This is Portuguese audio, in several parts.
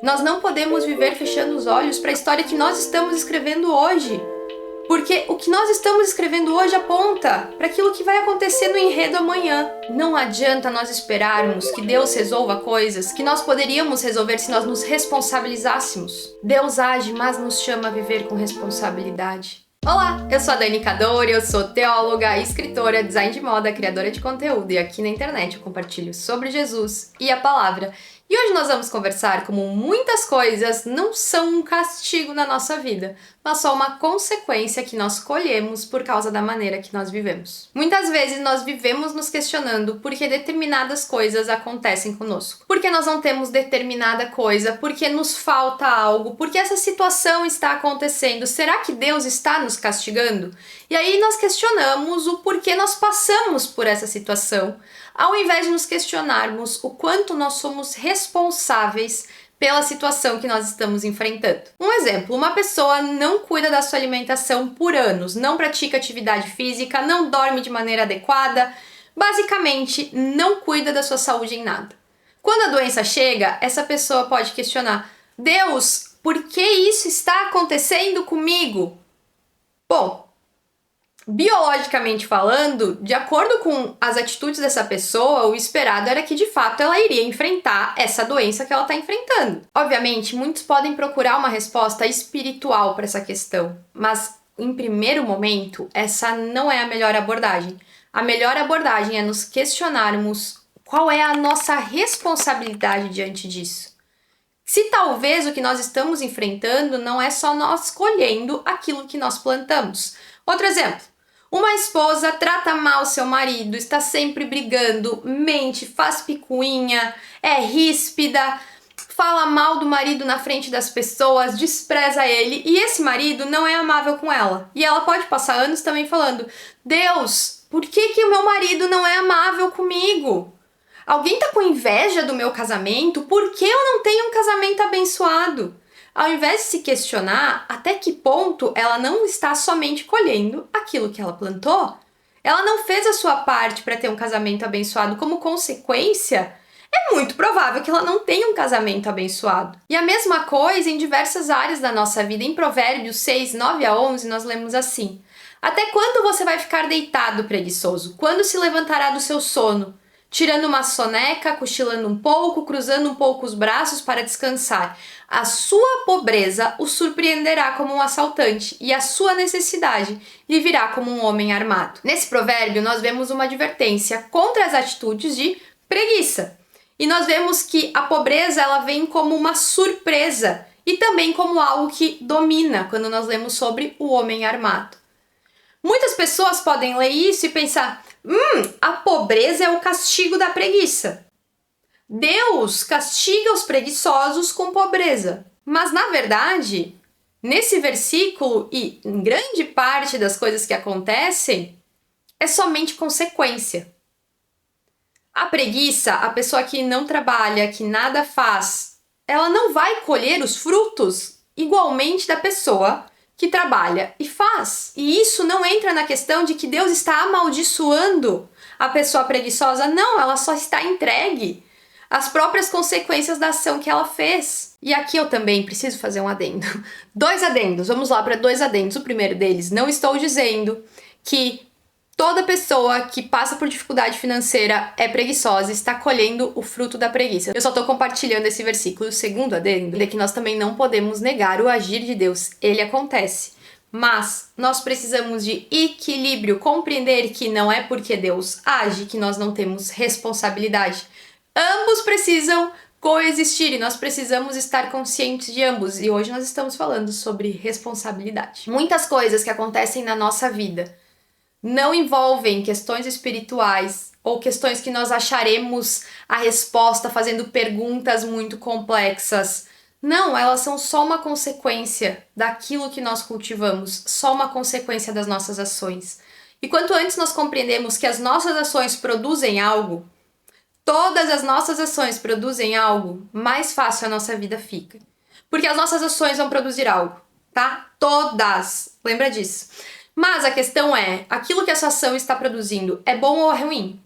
Nós não podemos viver fechando os olhos para a história que nós estamos escrevendo hoje. Porque o que nós estamos escrevendo hoje aponta para aquilo que vai acontecer no enredo amanhã. Não adianta nós esperarmos que Deus resolva coisas que nós poderíamos resolver se nós nos responsabilizássemos. Deus age, mas nos chama a viver com responsabilidade. Olá, eu sou a Dani Cadori, eu sou teóloga, escritora, design de moda, criadora de conteúdo e aqui na internet eu compartilho sobre Jesus e a palavra. E hoje nós vamos conversar como muitas coisas não são um castigo na nossa vida, mas só uma consequência que nós colhemos por causa da maneira que nós vivemos. Muitas vezes nós vivemos nos questionando por que determinadas coisas acontecem conosco. Por que nós não temos determinada coisa? Por que nos falta algo? Por que essa situação está acontecendo? Será que Deus está nos castigando? E aí nós questionamos o porquê nós passamos por essa situação, ao invés de nos questionarmos o quanto nós somos responsáveis pela situação que nós estamos enfrentando. Um exemplo, uma pessoa não cuida da sua alimentação por anos, não pratica atividade física, não dorme de maneira adequada, basicamente não cuida da sua saúde em nada. Quando a doença chega, essa pessoa pode questionar: Deus, por que isso está acontecendo comigo? Bom, biologicamente falando, de acordo com as atitudes dessa pessoa, o esperado era que de fato ela iria enfrentar essa doença que ela está enfrentando. Obviamente, muitos podem procurar uma resposta espiritual para essa questão, mas em primeiro momento, essa não é a melhor abordagem. A melhor abordagem é nos questionarmos qual é a nossa responsabilidade diante disso. Se talvez o que nós estamos enfrentando não é só nós colhendo aquilo que nós plantamos. Outro exemplo. Uma esposa trata mal seu marido, está sempre brigando, mente, faz picuinha, é ríspida, fala mal do marido na frente das pessoas, despreza ele, e esse marido não é amável com ela. E ela pode passar anos também falando: Deus, por que o meu marido não é amável comigo? Alguém tá com inveja do meu casamento? Por que eu não tenho um casamento abençoado? Ao invés de se questionar até que ponto ela não está somente colhendo aquilo que ela plantou, ela não fez a sua parte para ter um casamento abençoado. Como consequência, é muito provável que ela não tenha um casamento abençoado. E a mesma coisa em diversas áreas da nossa vida. Em Provérbios 6, 9 a 11, nós lemos assim: Até quando você vai ficar deitado, preguiçoso? Quando se levantará do seu sono? Tirando uma soneca, cochilando um pouco, cruzando um pouco os braços para descansar. A sua pobreza o surpreenderá como um assaltante e a sua necessidade lhe virá como um homem armado. Nesse provérbio, nós vemos uma advertência contra as atitudes de preguiça. E nós vemos que a pobreza ela vem como uma surpresa e também como algo que domina quando nós lemos sobre o homem armado. Muitas pessoas podem ler isso e pensar: a pobreza é o castigo da preguiça. Deus castiga os preguiçosos com pobreza. Mas, na verdade, nesse versículo e em grande parte das coisas que acontecem, é somente consequência. A preguiça, a pessoa que não trabalha, que nada faz, ela não vai colher os frutos igualmente da pessoa que trabalha e faz. E isso não entra na questão de que Deus está amaldiçoando a pessoa preguiçosa. Não, ela só está entregue às próprias consequências da ação que ela fez. E aqui eu também preciso fazer um adendo. 2 adendos, vamos lá para 2 adendos. O primeiro deles: não estou dizendo que toda pessoa que passa por dificuldade financeira é preguiçosa e está colhendo o fruto da preguiça. Eu só estou compartilhando esse versículo. O segundo adendo é que nós também não podemos negar o agir de Deus. Ele acontece. Mas nós precisamos de equilíbrio, compreender que não é porque Deus age que nós não temos responsabilidade. Ambos precisam coexistir e nós precisamos estar conscientes de ambos. E hoje nós estamos falando sobre responsabilidade. Muitas coisas que acontecem na nossa vida não envolvem questões espirituais ou questões que nós acharemos a resposta fazendo perguntas muito complexas. Não, elas são só uma consequência daquilo que nós cultivamos, só uma consequência das nossas ações. E quanto antes nós compreendemos que as nossas ações produzem algo, todas as nossas ações produzem algo, mais fácil a nossa vida fica. Porque as nossas ações vão produzir algo, tá? Todas! Lembra disso. Mas a questão é, aquilo que essa ação está produzindo é bom ou é ruim?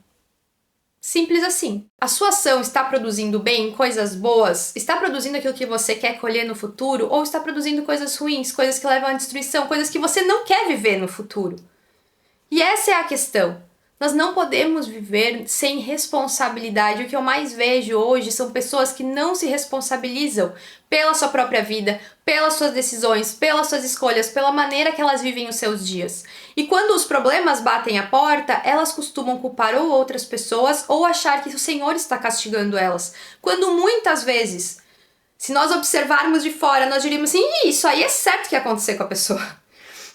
Simples assim. A sua ação está produzindo bem, coisas boas? Está produzindo aquilo que você quer colher no futuro? Ou está produzindo coisas ruins, coisas que levam à destruição, coisas que você não quer viver no futuro? E essa é a questão. Nós não podemos viver sem responsabilidade. O que eu mais vejo hoje são pessoas que não se responsabilizam pela sua própria vida, pelas suas decisões, pelas suas escolhas, pela maneira que elas vivem os seus dias. E quando os problemas batem à porta, elas costumam culpar ou outras pessoas ou achar que o Senhor está castigando elas. Quando muitas vezes, se nós observarmos de fora, nós diríamos assim, isso aí é certo que ia acontecer com a pessoa.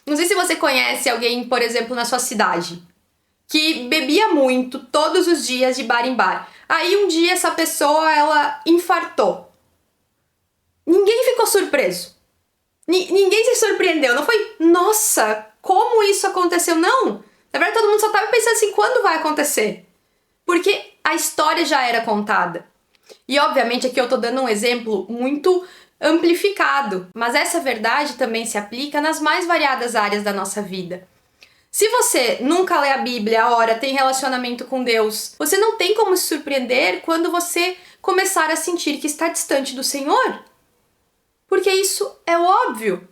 Não sei se você conhece alguém, por exemplo, na sua cidade, que bebia muito todos os dias de bar em bar. Aí um dia essa pessoa, ela infartou. Ninguém ficou surpreso. Ninguém se surpreendeu. Não foi, nossa, como isso aconteceu? Não. Na verdade, todo mundo só estava pensando assim, quando vai acontecer? Porque a história já era contada. E obviamente aqui eu tô dando um exemplo muito amplificado, mas essa verdade também se aplica nas mais variadas áreas da nossa vida. Se você nunca lê a Bíblia, ora, tem relacionamento com Deus, você não tem como se surpreender quando você começar a sentir que está distante do Senhor. Porque isso é óbvio.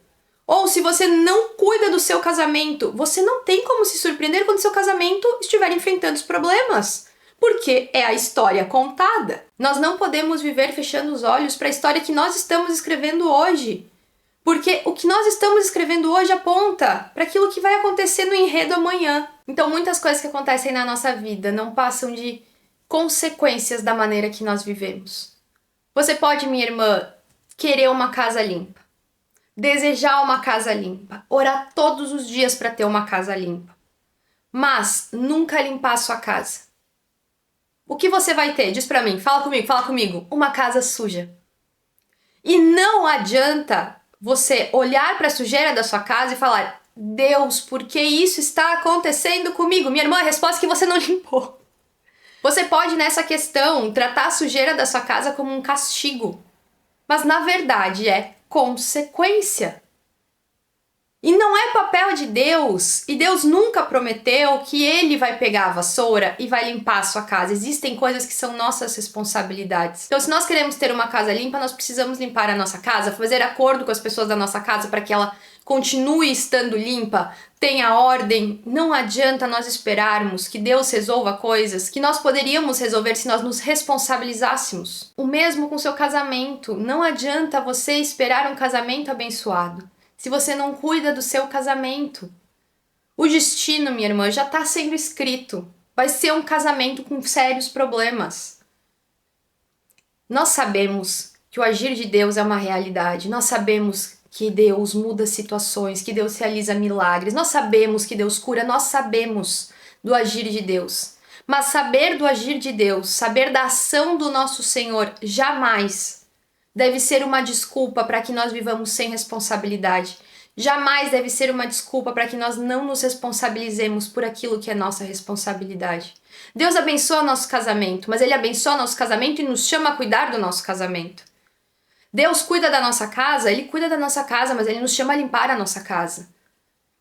Ou se você não cuida do seu casamento, você não tem como se surpreender quando seu casamento estiver enfrentando os problemas. Porque é a história contada. Nós não podemos viver fechando os olhos para a história que nós estamos escrevendo hoje. Porque o que nós estamos escrevendo hoje aponta para aquilo que vai acontecer no enredo amanhã. Então, muitas coisas que acontecem na nossa vida não passam de consequências da maneira que nós vivemos. Você pode, minha irmã, querer uma casa limpa, desejar uma casa limpa, orar todos os dias para ter uma casa limpa, mas nunca limpar a sua casa. O que você vai ter? Diz pra mim, fala comigo. Uma casa suja. E não adianta você olhar para a sujeira da sua casa e falar, Deus, por que isso está acontecendo comigo? Minha irmã, a resposta é que você não limpou. Você pode, nessa questão, tratar a sujeira da sua casa como um castigo. Mas, na verdade, é consequência. E não é papel de Deus, e Deus nunca prometeu que Ele vai pegar a vassoura e vai limpar a sua casa. Existem coisas que são nossas responsabilidades. Então, se nós queremos ter uma casa limpa, nós precisamos limpar a nossa casa, fazer acordo com as pessoas da nossa casa para que ela continue estando limpa, tenha ordem. Não adianta nós esperarmos que Deus resolva coisas que nós poderíamos resolver se nós nos responsabilizássemos. O mesmo com seu casamento. Não adianta você esperar um casamento abençoado se você não cuida do seu casamento. O destino, minha irmã, já está sendo escrito. Vai ser um casamento com sérios problemas. Nós sabemos que o agir de Deus é uma realidade. Nós sabemos que Deus muda situações, que Deus realiza milagres. Nós sabemos que Deus cura, nós sabemos do agir de Deus. Mas saber do agir de Deus, saber da ação do nosso Senhor, jamais deve ser uma desculpa para que nós vivamos sem responsabilidade. Jamais deve ser uma desculpa para que nós não nos responsabilizemos por aquilo que é nossa responsabilidade. Deus abençoa nosso casamento, mas Ele abençoa nosso casamento e nos chama a cuidar do nosso casamento. Deus cuida da nossa casa, Ele cuida da nossa casa, mas Ele nos chama a limpar a nossa casa.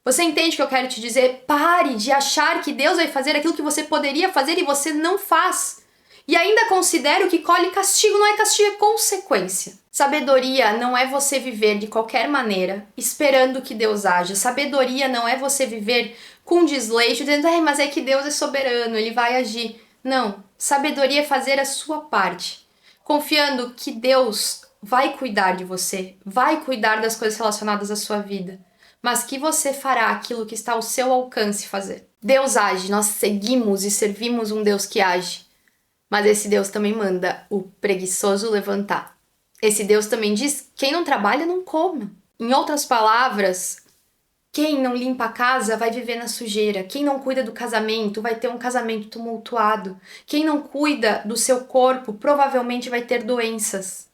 Você entende o que eu quero te dizer? Pare de achar que Deus vai fazer aquilo que você poderia fazer e você não faz. E ainda considero que colhe castigo, não é castigo, é consequência. Sabedoria não é você viver de qualquer maneira, esperando que Deus haja. Sabedoria não é você viver com desleixo, dizendo, mas é que Deus é soberano, Ele vai agir. Não, sabedoria é fazer a sua parte, confiando que Deus vai cuidar de você, vai cuidar das coisas relacionadas à sua vida, mas que você fará aquilo que está ao seu alcance fazer. Deus age, nós seguimos e servimos um Deus que age. Mas esse Deus também manda o preguiçoso levantar. Esse Deus também diz, quem não trabalha não come. Em outras palavras, quem não limpa a casa vai viver na sujeira. Quem não cuida do casamento vai ter um casamento tumultuado. Quem não cuida do seu corpo provavelmente vai ter doenças.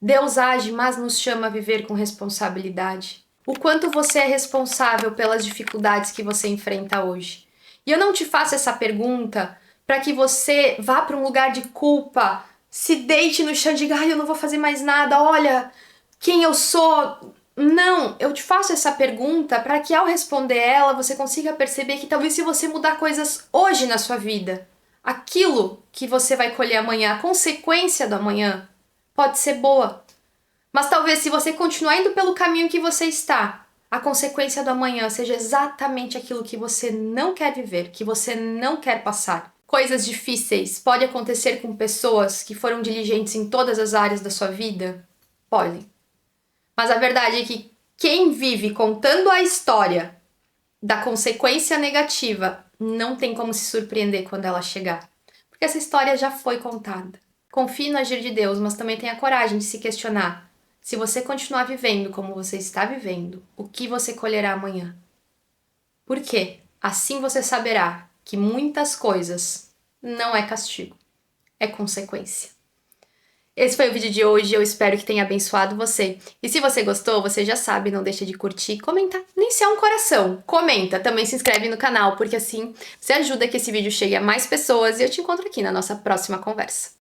Deus age, mas nos chama a viver com responsabilidade. O quanto você é responsável pelas dificuldades que você enfrenta hoje. E eu não te faço essa pergunta para que você vá para um lugar de culpa, se deite no chão e diga, eu não vou fazer mais nada, olha quem eu sou. Não, eu te faço essa pergunta para que ao responder ela, você consiga perceber que talvez se você mudar coisas hoje na sua vida, aquilo que você vai colher amanhã, a consequência do amanhã, pode ser boa. Mas talvez se você continuar indo pelo caminho que você está, a consequência do amanhã seja exatamente aquilo que você não quer viver, que você não quer passar. Coisas difíceis podem acontecer com pessoas que foram diligentes em todas as áreas da sua vida? Podem. Mas a verdade é que quem vive contando a história da consequência negativa não tem como se surpreender quando ela chegar. Porque essa história já foi contada. Confie no agir de Deus, mas também tenha coragem de se questionar. Se você continuar vivendo como você está vivendo, o que você colherá amanhã? Por quê? Assim você saberá que muitas coisas não é castigo, é consequência. Esse foi o vídeo de hoje, eu espero que tenha abençoado você. E se você gostou, você já sabe, não deixa de curtir, comentar, nem se é um coração. Comenta, também se inscreve no canal, porque assim você ajuda que esse vídeo chegue a mais pessoas e eu te encontro aqui na nossa próxima conversa.